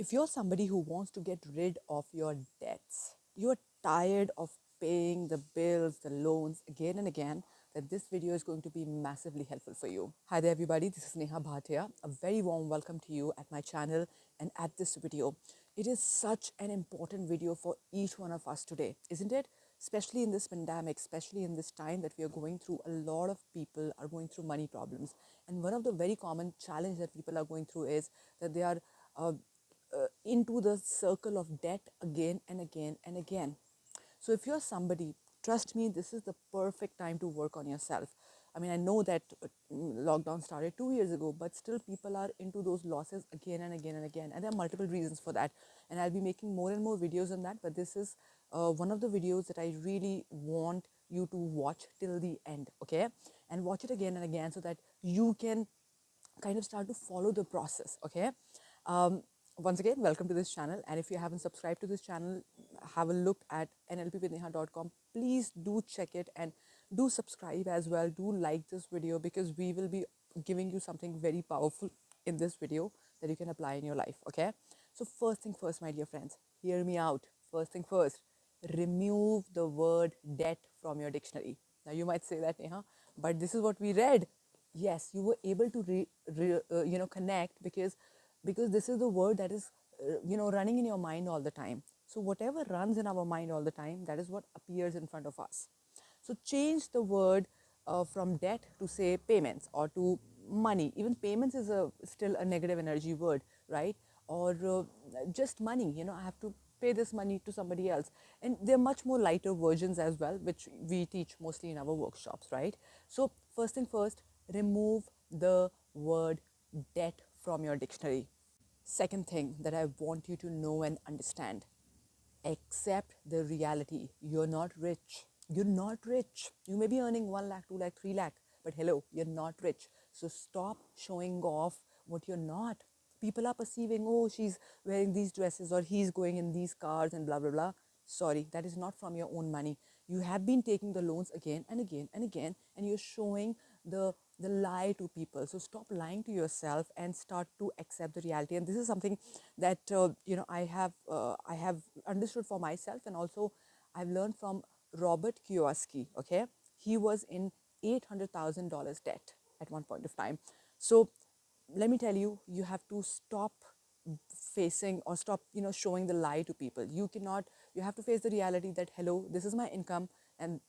If you're somebody who wants to get rid of your debts, you're tired of paying the bills, the loans again and again, then this video is going to be massively helpful for you. Hi there, everybody. This is Neha Bhatia. A very warm welcome to you at my channel and at this video. It is such an important video for each one of us today, isn't it? Especially in this pandemic, especially in this time that we are going through, a lot of people are going through money problems. And one of the very common challenge that people are going through is that they are into the circle of debt again and again and again. So if you're somebody, trust me, this is the perfect time to work on yourself. I mean, I know that lockdown started 2 years ago, but still people are into those losses again and again and again. And there are multiple reasons for that. And I'll be making more and more videos on that. But this is one of the videos that I really want you to watch till the end, okay? And watch it again and again so that you can kind of start to follow the process, okay? Once again, welcome to this channel. And if you haven't subscribed to this channel, have a look at nlpwithneha.com. Please do check it and do subscribe as well. Do like this video because we will be giving you something very powerful in this video that you can apply in your life, okay? So first thing first, my dear friends, hear me out. First thing first, remove the word debt from your dictionary. Now you might say that, Neha, but this is what we read. Yes, you were able to connect because this is the word that is running in your mind all the time. So whatever runs in our mind all the time, that is what appears in front of us. So change the word from debt to say payments or to money. Even payments is still a negative energy word, right? Or just money. I have to pay this money to somebody else. And there are much more lighter versions as well, which we teach mostly in our workshops, right? So first thing first, remove the word debt from your dictionary. Second thing that I want you to know and understand, accept the reality. You're not rich. You're not rich. You may be earning 1 lakh, 2 lakh, 3 lakh, but hello, you're not rich. So stop showing off what you're not. People are perceiving, oh, she's wearing these dresses or he's going in these cars and blah, blah, blah. Sorry, that is not from your own money. You have been taking the loans again and again and again, and you're showing the lie to people. So stop lying to yourself and start to accept the reality. And this is something that I have understood for myself, and also I've learned from Robert Kiyosaki. Okay, he was in $800,000 debt at one point of time. So let me tell you, you have to stop facing or stop showing the lie to people. You have to face the reality that, hello, this is my income and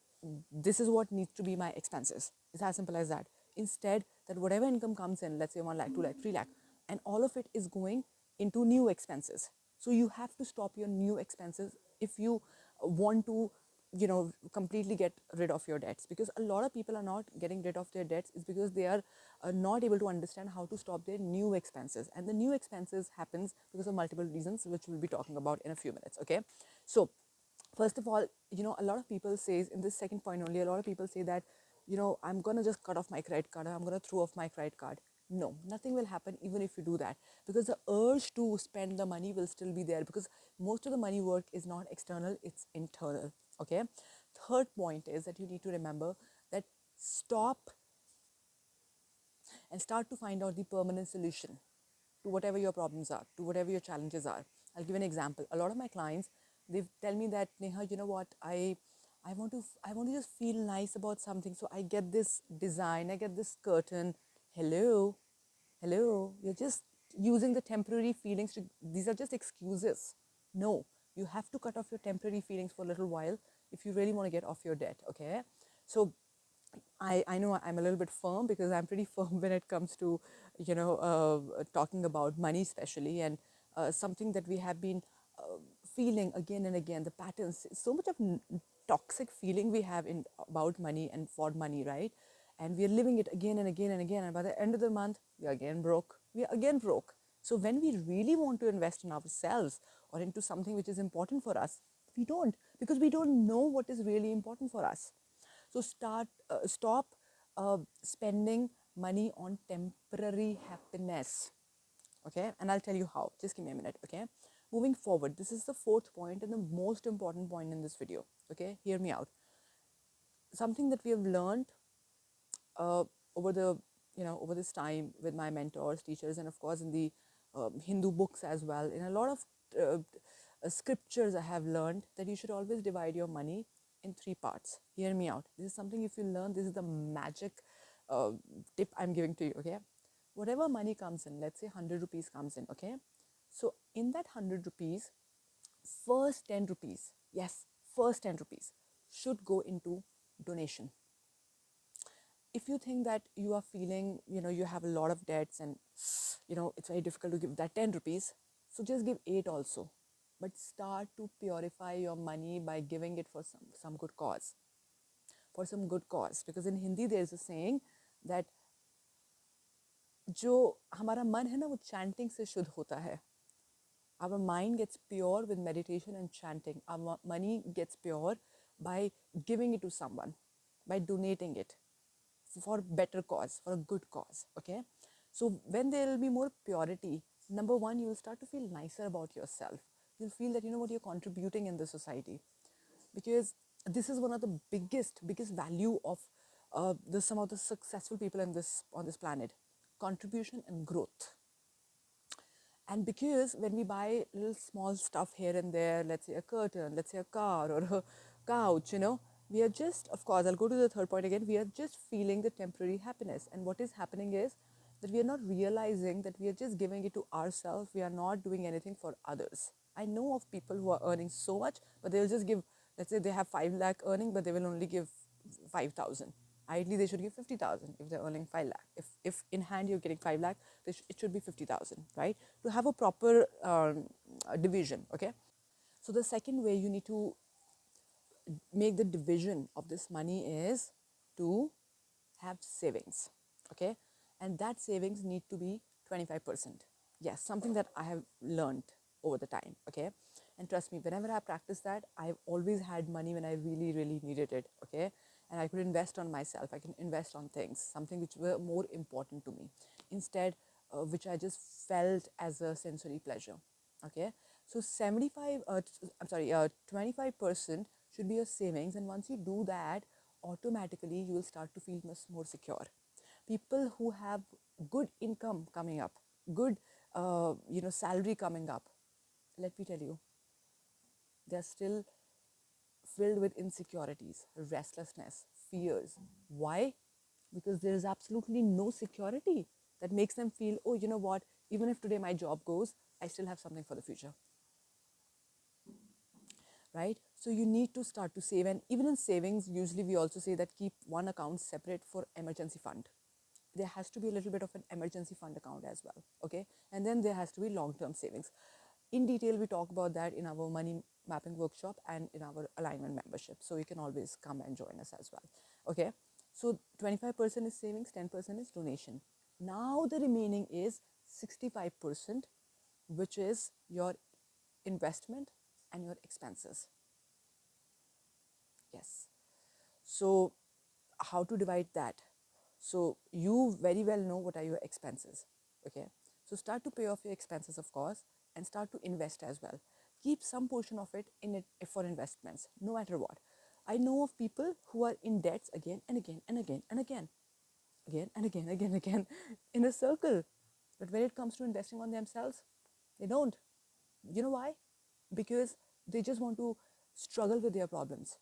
this is what needs to be my expenses. It's as simple as that. Instead, that whatever income comes in, let's say 1 lakh, 2 lakh, 3 lakh, and all of it is going into new expenses. So you have to stop your new expenses if you want to completely get rid of your debts. Because a lot of people are not getting rid of their debts is because they are not able to understand how to stop their new expenses. And the new expenses happens because of multiple reasons, which we'll be talking about in a few minutes, okay? So first of all, a lot of people says in this second point only, a lot of people say that, I'm going to just cut off my credit card, or I'm going to throw off my credit card. No, nothing will happen even if you do that, because the urge to spend the money will still be there, because most of the money work is not external, it's internal, okay? Third point is that you need to remember that stop and start to find out the permanent solution to whatever your problems are, to whatever your challenges are. I'll give an example. A lot of my clients, they tell me that, Neha, you know what, I want to just feel nice about something, so I get this design, I get this curtain. Hello, you're just using the temporary feelings to, these are just excuses. No, you have to cut off your temporary feelings for a little while if you really want to get off your debt, okay? So I know I'm a little bit firm because I'm pretty firm when it comes to, talking about money especially, and something that we have been feeling again and again, the patterns, so much of toxic feeling we have in about money and for money, right? And we are living it again and again and again. And by the end of the month, we are again broke. We are again broke. So when we really want to invest in ourselves or into something which is important for us, we don't, because we don't know what is really important for us. So stop spending money on temporary happiness. Okay, and I'll tell you how. Just give me a minute. Okay, moving forward, this is the fourth point and the most important point in this video. Okay, hear me out. Something that we have learned over the over this time with my mentors, teachers, and of course in the Hindu books as well. In a lot of scriptures, I have learned that you should always divide your money in three parts. Hear me out. This is something, if you learn, this is the magic uh, tip I'm giving to you, okay? Whatever money comes in, let's say 100 rupees comes in, okay? So in that 100 rupees, first 10 rupees, yes, first 10 rupees should go into donation. If you think that you are feeling, you have a lot of debts and, it's very difficult to give that 10 rupees, so just give 8 also. But start to purify your money by giving it for some good cause. For some good cause. Because in Hindi, there's a saying that जो हमारा मन है ना वो chanting से शुद्ध होता है. Our mind gets pure with meditation and chanting. Our money gets pure by giving it to someone, by donating it for better cause, for a good cause. Okay. So when there will be more purity, number one, you will start to feel nicer about yourself. You'll feel that you know what you're contributing in the society, because this is one of the biggest value of some of the successful people in this on this planet: contribution and growth. And because when we buy little small stuff here and there, let's say a curtain, let's say a car or a couch, we are just, of course, I'll go to the third point again, we are just feeling the temporary happiness. And what is happening is that we are not realizing that we are just giving it to ourselves. We are not doing anything for others. I know of people who are earning so much, but they'll just give, let's say they have 5 lakh earning, but they will only give 5,000. Ideally, they should give 50,000 if they're earning 5 lakh. If in hand you're getting 5 lakh, it should be 50,000, right? To have a proper division, okay? So the second way you need to make the division of this money is to have savings, okay? And that savings need to be 25%. Yes, something that I have learned over the time, okay? And trust me, whenever I practice that, I've always had money when I really, really needed it, okay? And I could invest on myself. I can invest on things, something which were more important to me, instead, which I just felt as a sensory pleasure, okay? So 25% should be your savings. And once you do that, automatically you will start to feel much more secure. People who have good income coming up, good, salary coming up, let me tell you, they're still filled with insecurities, restlessness, fears. Why? Because there is absolutely no security that makes them feel, oh, you know what, even if today my job goes, I still have something for the future. Right? So you need to start to save. And even in savings, usually we also say that keep one account separate for emergency fund. There has to be a little bit of an emergency fund account as well, okay? And then there has to be long-term savings. In detail, we talk about that in our money mapping workshop and in our alignment membership. So you can always come and join us as well, okay? So 25% is savings, 10% is donation. Now the remaining is 65%, which is your investment and your expenses. Yes. So how to divide that? So you very well know what are your expenses, okay? So start to pay off your expenses, of course, and start to invest as well. Keep some portion of it in it for investments, no matter what. I know of people who are in debts again and again and again and again, again and again, again, again, in a circle. But when it comes to investing on themselves, they don't. You know why? Because they just want to struggle with their problems,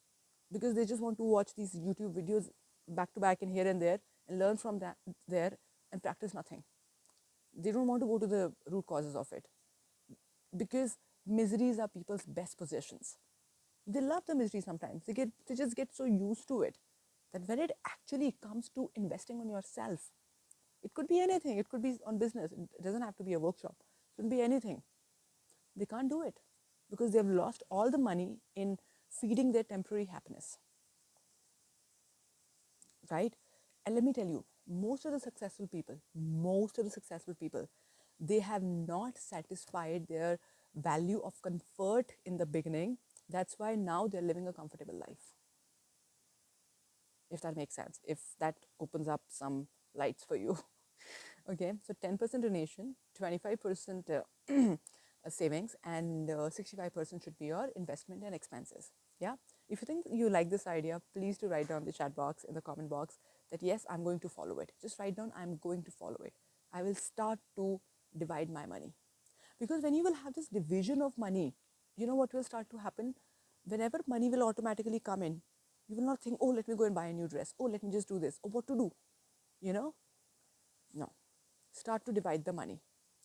because they just want to watch these YouTube videos back to back and here and there and learn from that there and practice nothing. They don't want to go to the root causes of it, because miseries are people's best possessions. They love the misery sometimes. They just get so used to it that when it actually comes to investing on yourself, it could be anything. It could be on business. It doesn't have to be a workshop. It could be anything. They can't do it because they've lost all the money in feeding their temporary happiness, right? And let me tell you, most of the successful people, they have not satisfied their value of comfort in the beginning. That's why now they're living a comfortable life. If that makes sense, if that opens up some lights for you. Okay, so 10% donation, 25% savings, and 65% should be your investment and expenses. Yeah. If you think you like this idea, please do write down the chat box, in the comment box, that yes, I'm going to follow it. Just write down, I'm going to follow it. I will start to divide my money. Because when you will have this division of money, you know what will start to happen? Whenever money will automatically come in, you will not think, oh, let me go and buy a new dress. Oh, let me just do this. Or what to do? You know? No. Start to divide the money.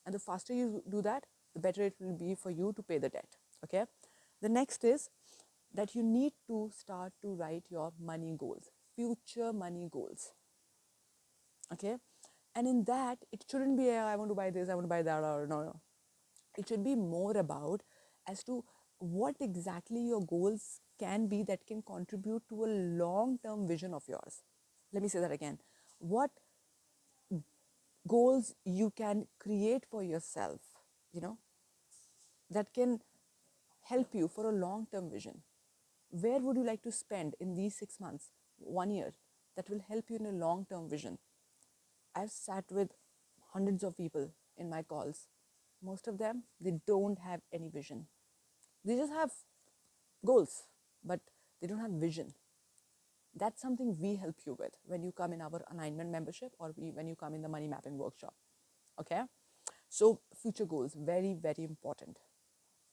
And the faster you do that, the better it will be for you to pay the debt. Okay? The next is that you need to start to write your money goals, future money goals. Okay? And in that, it shouldn't be, I want to buy this, I want to buy that, or no. It should be more about as to what exactly your goals can be that can contribute to a long-term vision of yours. Let me say that again. What goals you can create for yourself, you know, that can help you for a long-term vision. Where would you like to spend in these 6 months, 1 year, that will help you in a long-term vision? I've sat with hundreds of people in my calls. Most of them, they don't have any vision. They just have goals, but they don't have vision. That's something we help you with when you come in our alignment membership or when you come in the money mapping workshop. Okay? So future goals, very, very important.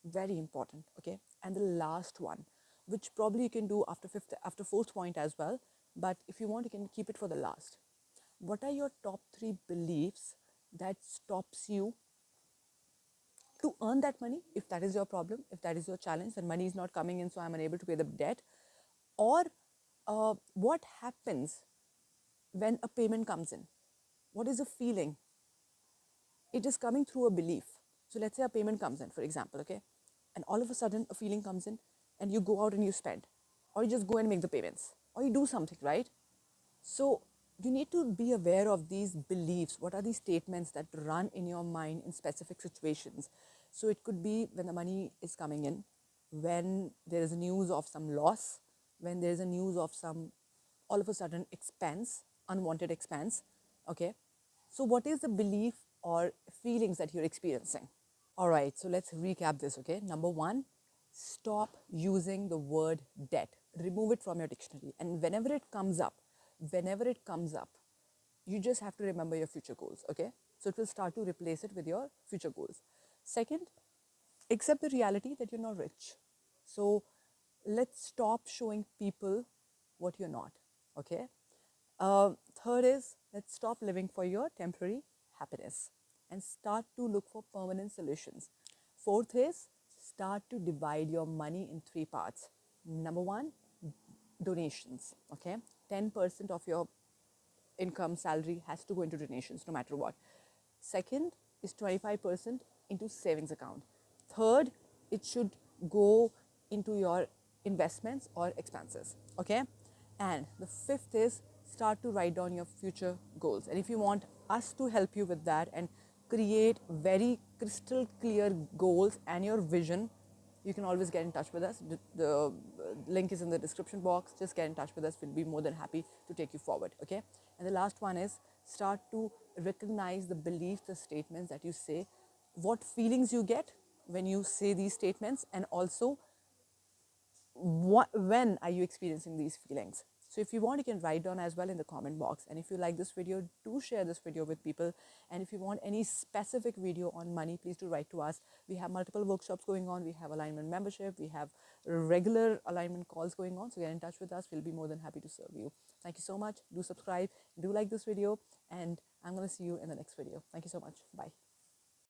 Very important. Okay? And the last one, which probably you can do after fourth point as well, but if you want, you can keep it for the last. What are your top 3 beliefs that stops you to earn that money? If that is your problem, if that is your challenge, then money is not coming in, so I'm unable to pay the debt. Or what happens when a payment comes in? What is the feeling? It is coming through a belief. So let's say a payment comes in, for example, okay? And all of a sudden a feeling comes in and you go out and you spend, or you just go and make the payments, or you do something, right? So you need to be aware of these beliefs. What are these statements that run in your mind in specific situations? So it could be when the money is coming in, when there is news of some loss, when there is a news of some all of a sudden expense, unwanted expense. Okay. So what is the belief or feelings that you're experiencing? All right, so let's recap this, okay? Number 1, stop using the word debt. Remove it from your dictionary. And whenever it comes up, you just have to remember your future goals, okay? So it will start to replace it with your future goals. Second, accept the reality that you're not rich. So let's stop showing people what you're not, okay? Third is, let's stop living for your temporary happiness and start to look for permanent solutions. Fourth is, start to divide your money in 3 parts. Number 1, donations, okay? 10% of your income, salary has to go into donations no matter what. Second is 25% into savings account. Third, it should go into your investments or expenses, okay? And the fifth is, start to write down your future goals. And if you want us to help you with that and create very crystal clear goals and your vision, you can always get in touch with us. The link is in the description box. Just get in touch with us. We'll be more than happy to take you forward, okay? And the last one is, start to recognize the beliefs, the statements that you say, what feelings you get when you say these statements, and also when are you experiencing these feelings. So if you want, you can write down as well in the comment box. And if you like this video, do share this video with people. And if you want any specific video on money, please do write to us. We have multiple workshops going on. We have alignment membership. We have regular alignment calls going on. So get in touch with us. We'll be more than happy to serve you. Thank you so much. Do subscribe. Do like this video. And I'm going to see you in the next video. Thank you so much. Bye.